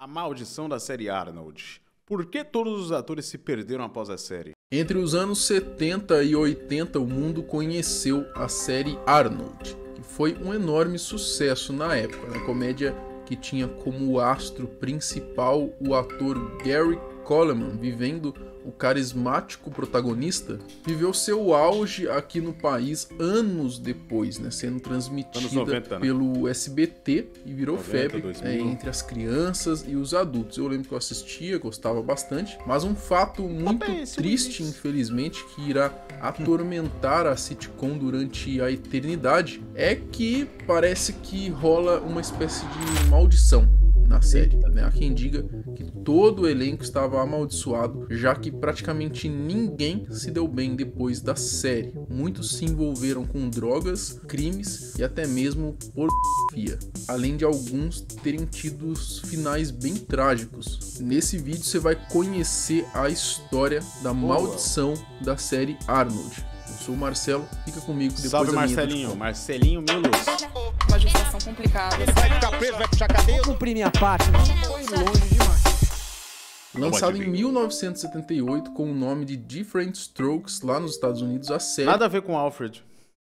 A maldição da série Arnold. Por que todos os atores se perderam após a série? Entre os anos 70 e 80, o mundo conheceu a série Arnold, que foi um enorme sucesso na época. Uma comédia que tinha como astro principal o ator Gary Coleman, vivendo o carismático protagonista, viveu seu auge aqui no país anos depois, né, sendo transmitida 90, pelo SBT e virou 90, febre 2000. entre as crianças e os adultos. Eu lembro que eu assistia, gostava bastante, mas um fato muito triste, infelizmente, que irá atormentar a sitcom durante a eternidade, é que parece que rola uma espécie de maldição na série, né? Há quem diga que todo o elenco estava amaldiçoado, já que praticamente ninguém se deu bem depois da série. Muitos se envolveram com drogas, crimes e até mesmo pornografia, além de alguns terem tido finais bem trágicos. Nesse vídeo você vai conhecer a história da maldição da série Arnold. Eu sou o Marcelo, fica comigo que depois Salve, a minha Marcelinho. Marcelinho Milos. Uma gestação complicada. Ele vai ficar preso, vai puxar cadeia. Vou cumprir minha parte. Foi longe demais. Lançado em 1978 com o nome de Different Strokes lá nos Estados Unidos, a série Nada a ver com Alfred.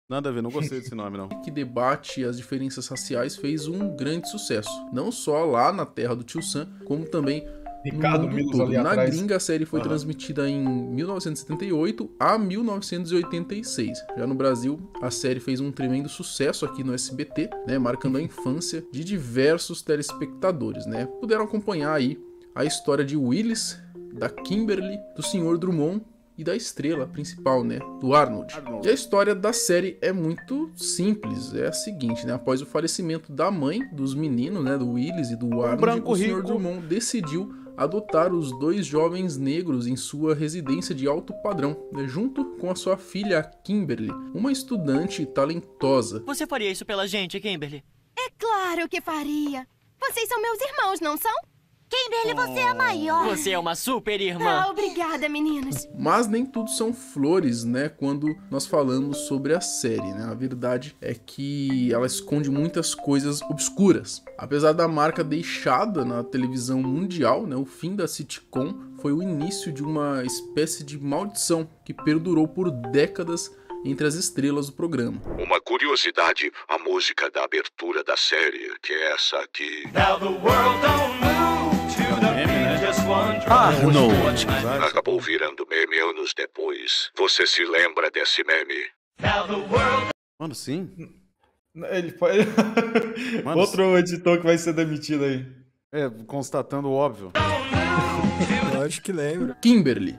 Nada a ver, não gostei desse nome, não. que debate as diferenças raciais fez um grande sucesso, não só lá na terra do Tio Sam, como também Ricardo no mundo Milos todo. ali Na atrás. gringa, a série foi transmitida em 1978 a 1986. Já no Brasil, a série fez um tremendo sucesso aqui no SBT, né, marcando a infância de diversos telespectadores, né? Puderam acompanhar aí a história de Willis, da Kimberly, do Sr. Drummond e da estrela principal, né, do Arnold. E a história da série é muito simples, é a seguinte, né, após o falecimento da mãe dos meninos, né, do Willis e do Arnold, branco o Sr. rico. Drummond decidiu adotar os dois jovens negros em sua residência de alto padrão, né, junto com a sua filha Kimberly, uma estudante talentosa. Você faria isso pela gente, Kimberly? É claro que faria. Vocês são meus irmãos, não são? Kimberly, você é a maior. Você é uma super irmã. Ah, obrigada, meninos. Mas nem tudo são flores, né, quando nós falamos sobre a série, né? A verdade é que ela esconde muitas coisas obscuras. Apesar da marca deixada na televisão mundial, né, o fim da sitcom foi o início de uma espécie de maldição que perdurou por décadas entre as estrelas do programa. Uma curiosidade, a música da abertura da série, que é essa aqui. Arnold. Acabou virando meme anos depois. Você se lembra desse meme? Mano, sim. Ele foi... Mano, Outro editor que vai ser demitido aí. É, constatando o óbvio. Eu acho que lembro. Kimberly.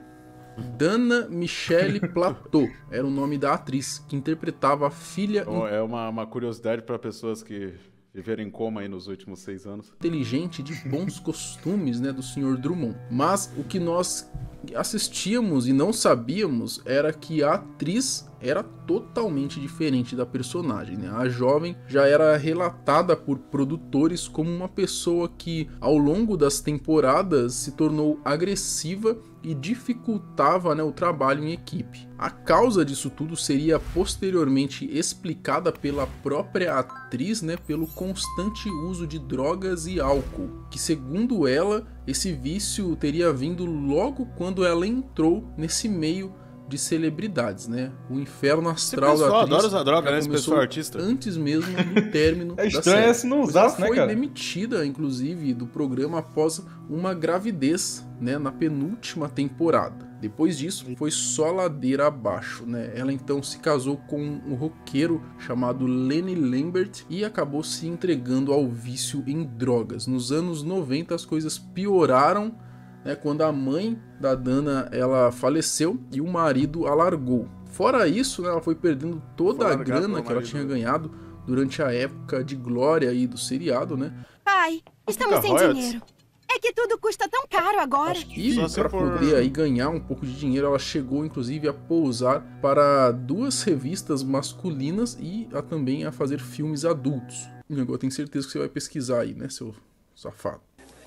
Dana Michelle Plateau era o nome da atriz que interpretava a filha Ó, é uma curiosidade para pessoas que viveram em coma aí nos últimos 6 anos. inteligente de bons costumes, né, do Sr. Drummond. Mas o que nós assistíamos e não sabíamos era que a atriz era totalmente diferente da personagem, né? A jovem já era relatada por produtores como uma pessoa que, ao longo das temporadas, se tornou agressiva e dificultava, né, o trabalho em equipe. A causa disso tudo seria posteriormente explicada pela própria atriz, né, pelo constante uso de drogas e álcool, que segundo ela, esse vício teria vindo logo quando ela entrou nesse meio de celebridades, né? O inferno astral da atriz adora usar droga, já né? Esse começou pessoal artista. antes mesmo do término É da estranho série. se não Pois usasse, ela né, foi cara? demitida, inclusive, do programa após uma gravidez, né? Na penúltima temporada. Depois disso, foi só ladeira abaixo, né? Ela então se casou com um roqueiro chamado Lenny Lambert e acabou se entregando ao vício em drogas. Nos anos 90 as coisas pioraram, né, quando a mãe da Dana ela faleceu e o marido a largou. Fora isso, né, ela foi perdendo toda Foi a largada grana pelo que ela marido. tinha ganhado durante a época de glória aí do seriado, né? Pai, estamos fica sem royalties? dinheiro. É que tudo custa tão caro agora. E Só se para for- poder aí ganhar um pouco de dinheiro, ela chegou inclusive a pousar para 2 revistas masculinas e também a fazer filmes adultos. Eu tenho certeza que você vai pesquisar aí, né, seu safado.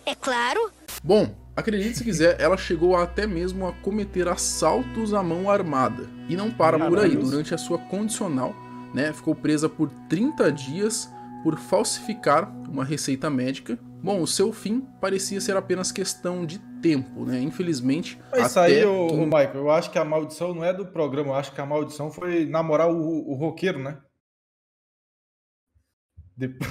É claro. Bom, acredite se quiser, ela chegou até mesmo a cometer assaltos à mão armada. E não para por aí, Caralhos. durante a sua condicional, né, ficou presa por 30 dias por falsificar uma receita médica, Bom, o seu fim parecia ser apenas questão de tempo, né? Infelizmente... Isso aí, o Michael, eu acho que a maldição não é do programa, eu acho que a maldição foi namorar o roqueiro, né? Depois...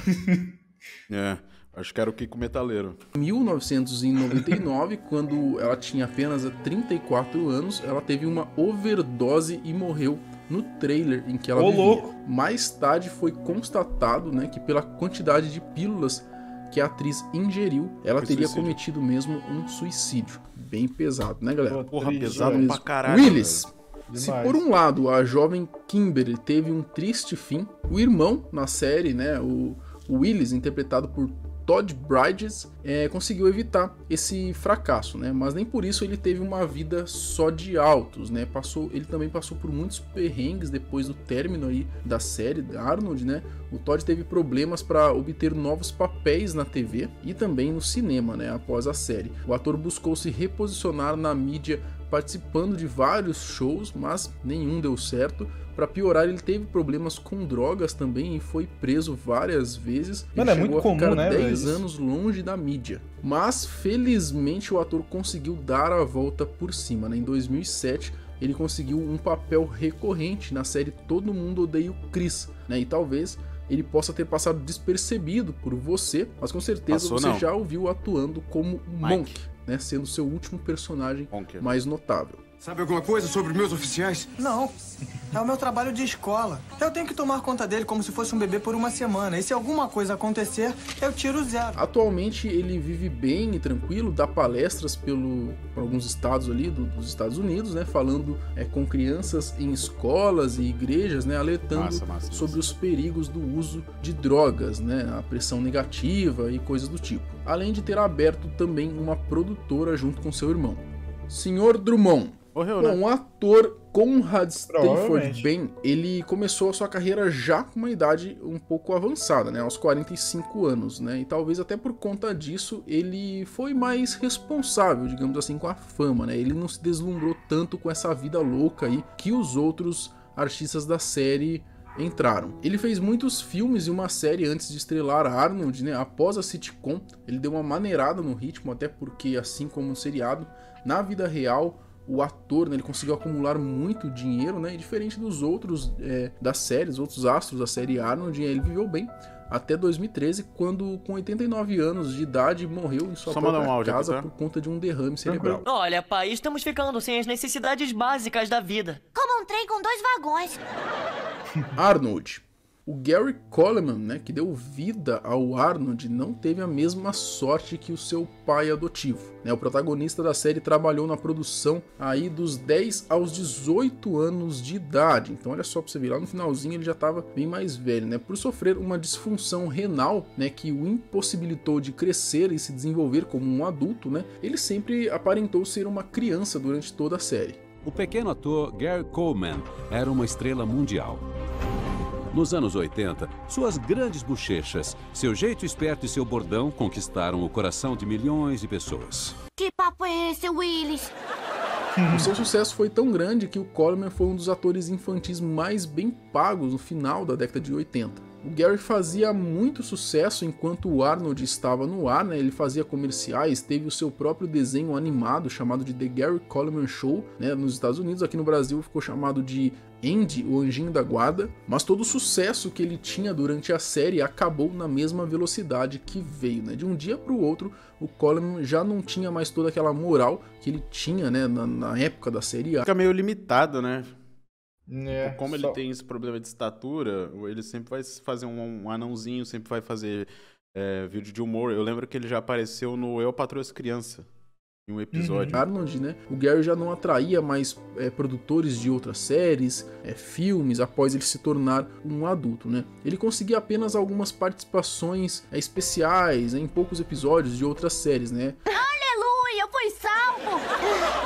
Acho que era o Kiko Metaleiro. Em 1999, quando ela tinha apenas 34 anos, ela teve uma overdose e morreu no trailer em que ela vivia. Louco. Mais tarde foi constatado, né, que pela quantidade de pílulas que a atriz ingeriu, ela teria cometido mesmo um suicídio. Bem pesado, né, galera? Porra, pesado pra caralho. Willis. Se por um lado a jovem Kimberly teve um triste fim, o irmão na série, né, o Willis, interpretado por Todd Bridges, conseguiu evitar esse fracasso, né? Mas nem por isso ele teve uma vida só de altos, né? Ele também passou por muitos perrengues depois do término aí da série da Arnold, né? O Todd teve problemas para obter novos papéis na TV e também no cinema, né? Após a série. O ator buscou se reposicionar na mídia participando de vários shows, mas nenhum deu certo. Para piorar, ele teve problemas com drogas também e foi preso várias vezes. Mano, ele é chegou muito a ficar comum, né, 10 anos longe da mídia. Mas, felizmente, o ator conseguiu dar a volta por cima, né? Em 2007, ele conseguiu um papel recorrente na série Todo Mundo Odeia o Chris, né? E talvez ele possa ter passado despercebido por você, mas com certeza você já o viu atuando como Monk, né? Sendo seu último personagem mais notável. Sabe alguma coisa sobre meus oficiais? Não. É o meu trabalho de escola. Eu tenho que tomar conta dele como se fosse um bebê por uma semana. E se alguma coisa acontecer, eu tiro 0. Atualmente ele vive bem e tranquilo, dá palestras por alguns estados ali dos Estados Unidos, né? Falando com crianças em escolas e igrejas, né? Alertando sobre os perigos do uso de drogas, né? A pressão negativa e coisas do tipo. Além de ter aberto também uma produtora junto com seu irmão. Sr. Drummond. Morreu, Bom, o ator Conrad Stafford Bain, ele começou a sua carreira já com uma idade um pouco avançada, né, aos 45 anos, né, e talvez até por conta disso ele foi mais responsável, digamos assim, com a fama, né, ele não se deslumbrou tanto com essa vida louca aí que os outros artistas da série entraram. Ele fez muitos filmes e uma série antes de estrelar Arnold, né, após a sitcom, ele deu uma maneirada no ritmo, até porque, assim como no seriado, na vida real, o ator, né, ele conseguiu acumular muito dinheiro, né, e diferente dos outros das séries, outros astros da série Arnold, ele viveu bem até 2013, quando com 89 anos de idade morreu em sua própria casa por conta de um derrame cerebral. Olha, pai, estamos ficando sem as necessidades básicas da vida. Como um trem com 2 vagões. Arnold. O Gary Coleman, né, que deu vida ao Arnold, não teve a mesma sorte que o seu pai adotivo, né? O protagonista da série trabalhou na produção aí dos 10 aos 18 anos de idade. Então olha só pra você ver, lá no finalzinho ele já estava bem mais velho, né? Por sofrer uma disfunção renal, né, que o impossibilitou de crescer e se desenvolver como um adulto, né? Ele sempre aparentou ser uma criança durante toda a série. O pequeno ator Gary Coleman era uma estrela mundial. Nos anos 80, suas grandes bochechas, seu jeito esperto e seu bordão conquistaram o coração de milhões de pessoas. Que papo é esse, Willis? O seu sucesso foi tão grande que o Coleman foi um dos atores infantis mais bem pagos no final da década de 80. O Gary fazia muito sucesso enquanto o Arnold estava no ar, né? Ele fazia comerciais, teve o seu próprio desenho animado chamado de The Gary Coleman Show, né? Nos Estados Unidos. Aqui no Brasil ficou chamado de Andy, o Anjinho da Guarda, mas todo o sucesso que ele tinha durante a série acabou na mesma velocidade que veio, né? De um dia para o outro, o Coleman já não tinha mais toda aquela moral que ele tinha, né, na época da série A. Fica meio limitado, né? Como ele tem esse problema de estatura, ele sempre vai fazer um anãozinho, sempre vai fazer vídeo de humor. Eu lembro que ele já apareceu no Eu, Patroa e Criança, em um episódio. Arnold, né? O Gary já não atraía mais produtores de outras séries, filmes, após ele se tornar um adulto, né? Ele conseguia apenas algumas participações especiais, em poucos episódios de outras séries, né? Aleluia, fui salvo!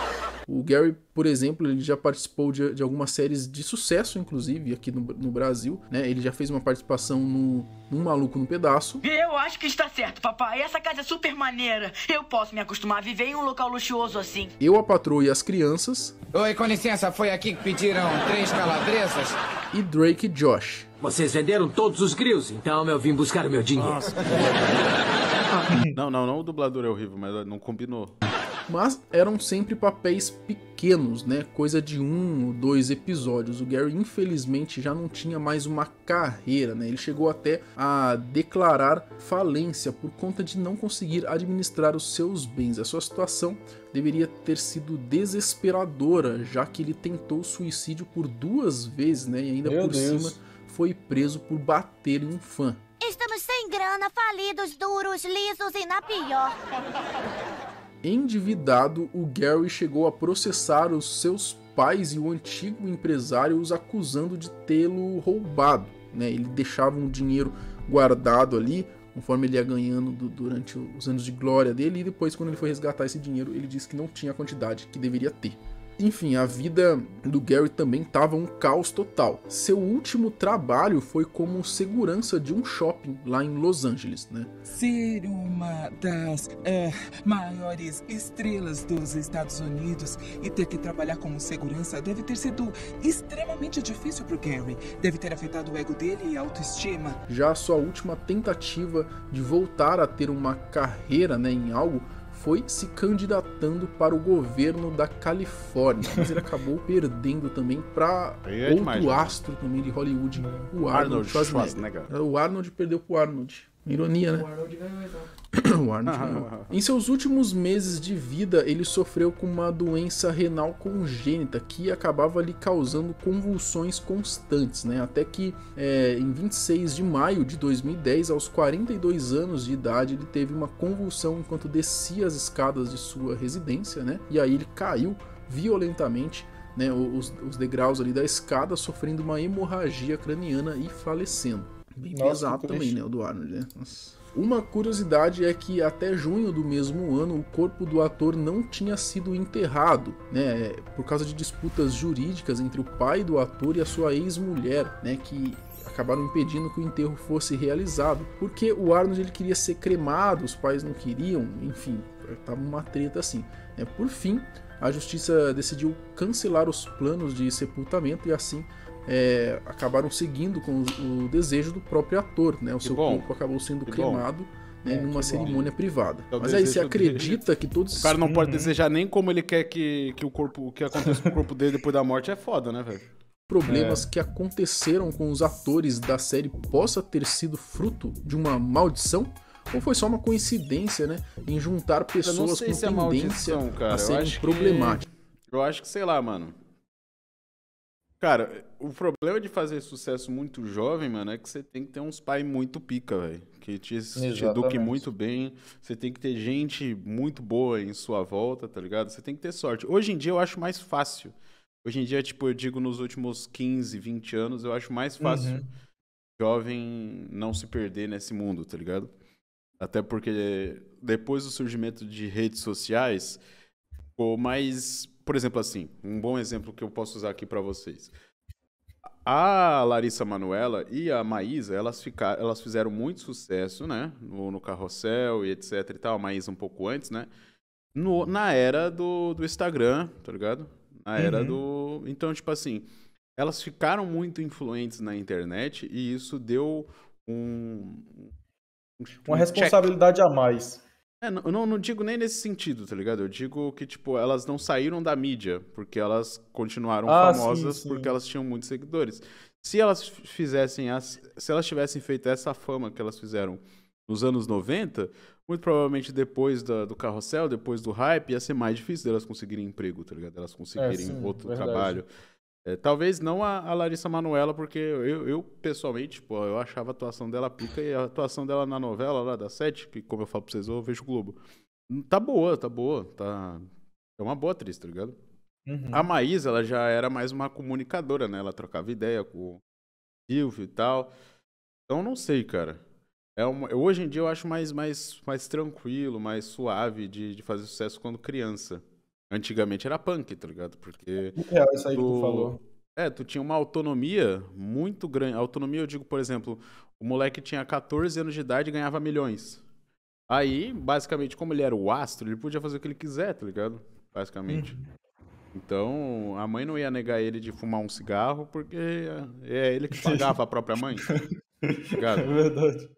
O Gary, por exemplo, ele já participou de algumas séries de sucesso, inclusive, aqui no Brasil, né? Ele já fez uma participação no Maluco no Pedaço. Eu acho que está certo, papai. Essa casa é super maneira. Eu posso me acostumar a viver em um local luxuoso assim. Eu, a Patroa e as Crianças. Oi, com licença, foi aqui que pediram 3 calabresas? E Drake e Josh. Vocês venderam todos os grills, então eu vim buscar o meu dinheiro. Nossa. Não, o dublador é horrível, mas não combinou. Mas eram sempre papéis pequenos, né? Coisa de 1 ou 2 episódios. O Gary, infelizmente, já não tinha mais uma carreira, né? Ele chegou até a declarar falência por conta de não conseguir administrar os seus bens. A sua situação deveria ter sido desesperadora, já que ele tentou suicídio por 2 vezes, né? E ainda por cima foi preso por bater em um fã. Estamos sem grana, falidos, duros, lisos e na pior. Endividado, o Gary chegou a processar os seus pais e o antigo empresário, os acusando de tê-lo roubado, né? Ele deixava um dinheiro guardado ali, conforme ele ia ganhando durante os anos de glória dele, e depois, quando ele foi resgatar esse dinheiro, ele disse que não tinha a quantidade que deveria ter. Enfim, a vida do Gary também estava um caos total. Seu último trabalho foi como segurança de um shopping lá em Los Angeles, né? Ser uma das maiores estrelas dos Estados Unidos e ter que trabalhar como segurança deve ter sido extremamente difícil para o Gary. Deve ter afetado o ego dele e a autoestima. Já a sua última tentativa de voltar a ter uma carreira, né, em algo, foi se candidatando para o governo da Califórnia, mas ele acabou perdendo também para outro astro também de Hollywood, o Arnold Schwarzenegger. O Arnold perdeu para o Arnold. Ironia, né? O Arnold ganhou, então. O Arnold ganhou. Em seus últimos meses de vida, ele sofreu com uma doença renal congênita que acabava lhe causando convulsões constantes, né? Até que em 26 de maio de 2010, aos 42 anos de idade, ele teve uma convulsão enquanto descia as escadas de sua residência, né? E aí ele caiu violentamente, né, os degraus ali da escada, sofrendo uma hemorragia craniana e falecendo. Bem pesado também, né, o do Arnold, né? Nossa. Uma curiosidade é que até junho do mesmo ano o corpo do ator não tinha sido enterrado, né, por causa de disputas jurídicas entre o pai do ator e a sua ex-mulher, né, que acabaram impedindo que o enterro fosse realizado, porque o Arnold ele queria ser cremado, os pais não queriam, enfim, tava uma treta assim, né? Por fim, a justiça decidiu cancelar os planos de sepultamento e assim acabaram seguindo com o desejo do próprio ator, né? O seu corpo acabou sendo cremado, né, numa cerimônia privada. Mas aí você acredita que todos... O cara não pode desejar nem como ele quer que o que aconteça com o corpo dele depois da morte, é foda, né, velho? Problemas que aconteceram com os atores da série possa ter sido fruto de uma maldição? Ou foi só uma coincidência, né, em juntar pessoas com tendência a serem problemáticas? Eu acho que, sei lá, mano. Cara, o problema de fazer sucesso muito jovem, mano, é que você tem que ter uns pais muito pica, velho. Que te eduquem muito bem. Você tem que ter gente muito boa em sua volta, tá ligado? Você tem que ter sorte. Hoje em dia eu acho mais fácil. Hoje em dia, tipo, eu digo nos últimos 15, 20 anos, eu acho mais fácil jovem não se perder nesse mundo, tá ligado? Até porque depois do surgimento de redes sociais, ficou mais... Por exemplo, assim, um bom exemplo que eu posso usar aqui pra vocês. A Larissa Manoela e a Maísa, elas fizeram muito sucesso, né? No Carrossel e etc e tal. A Maísa um pouco antes, né? Na era do Instagram, tá ligado? Na era do... Então, tipo assim, elas ficaram muito influentes na internet e isso deu uma responsabilidade a mais. Não digo nem nesse sentido, tá ligado? Eu digo que, tipo, elas não saíram da mídia, porque elas continuaram famosas porque elas tinham muitos seguidores. Se elas tivessem feito essa fama que elas fizeram nos anos 90, muito provavelmente depois do Carrossel, depois do hype, ia ser mais difícil delas conseguirem emprego, tá ligado? Elas conseguirem outro trabalho. Talvez não a Larissa Manoela, porque eu pessoalmente, pô, eu achava a atuação dela pica e a atuação dela na novela lá da Sete, que como eu falo pra vocês, eu vejo o Globo. Tá boa. É uma boa atriz, tá ligado? A Maísa, ela já era mais uma comunicadora, né? Ela trocava ideia com o Silvio e tal. Então, não sei, cara. Hoje em dia eu acho mais tranquilo, mais suave de fazer sucesso quando criança. Antigamente era punk, tá ligado? Porque... isso aí que tu falou. Tu tinha uma autonomia muito grande. Autonomia, eu digo, por exemplo, o moleque tinha 14 anos de idade e ganhava milhões. Aí, basicamente, como ele era o astro, ele podia fazer o que ele quiser, tá ligado? Basicamente. Então, a mãe não ia negar ele de fumar um cigarro, porque é ele que pagava a própria mãe. Tá ligado? É verdade.